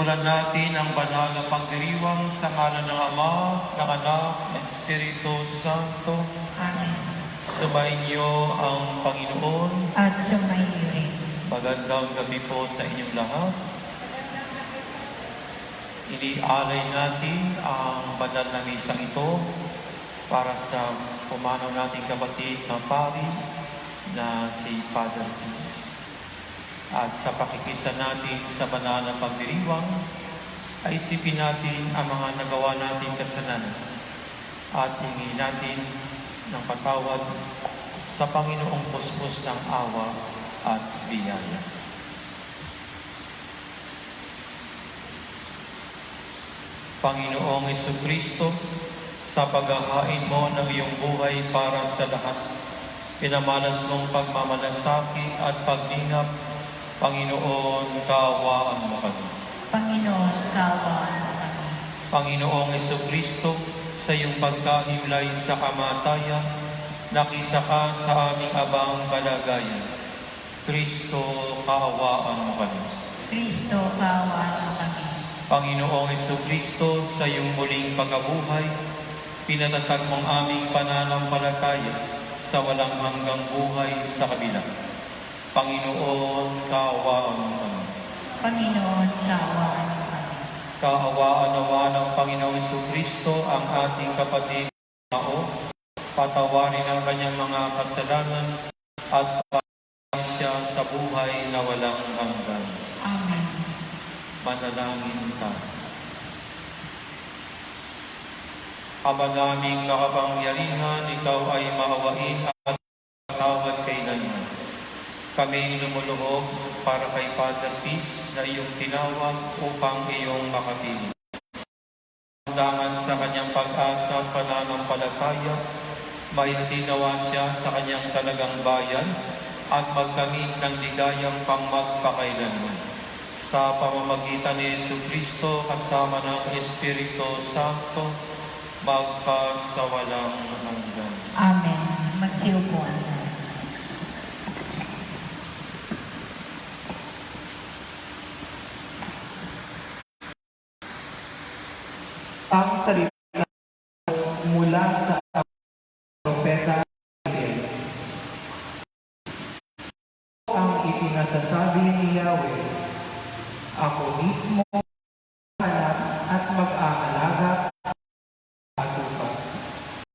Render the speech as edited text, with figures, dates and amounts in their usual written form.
Simulan natin ang banal na pagdiriwang sa ngalan ng Ama, ng Anak, ng Espiritu Santo. Amen. Sumainyo ang Panginoon. At sumainyo rin. Magandang gabi po sa inyong lahat. Inialay natin ang banal na misang ito para sa pumanaw nating kapatid na pari na si Father Peace. At sa pakikisa natin sa banal na pagdiriwang, ay isipin natin ang mga nagawa nating kasalanan at hingin natin ng patawad sa Panginoong puspos ng awa at biyaya. Panginoong Jesucristo, sa paghahain mo ng iyong buhay para sa lahat, pinamalas mong pagmamalasakit at paglingap. Panginoon, kaawaan mo kami. Panginoon, kaawaan mo kami. Panginoong Jesucristo, sa iyong pagkahimlay sa kamatayan, nakisa ka sa aming abang kalagayan. Kristo, kaawaan mo kami. Kristo, kaawaan mo kami. Panginoong Jesucristo, sa iyong muling pagkabuhay, pinatatag mong aming pananampalataya sa walang hanggang buhay sa kabila. Panginoon, kaawaan mo kami. Panginoon, kaawaan mo kami. Kaawaan nawa ng Panginoong Jesucristo ang ating kapatid na tao, patawarin ang kanyang mga kasalanan at pagkain siya sa buhay na walang hanggan. Amen. Manalangin tayo. Ama naming makapangyarihan, ikaw ay maawain at patawad kailanman. Kami lumuluhog para kay Father Peace na iyong tinawag upang iyong makapiling. Undangan sa kanyang pag-asa at pananampalataya, maintinawa siya sa kanyang talagang bayan at magkamit ng ligayang pangmagpakailanman. Sa pamamagitan ni Jesucristo kasama ng Espiritu Santo, magpasawalang hanggan. Amen. Magsiupuan na. Ang salita mula sa propeta Daniel. Ang ipinasasabi ni Yahweh, ako mismo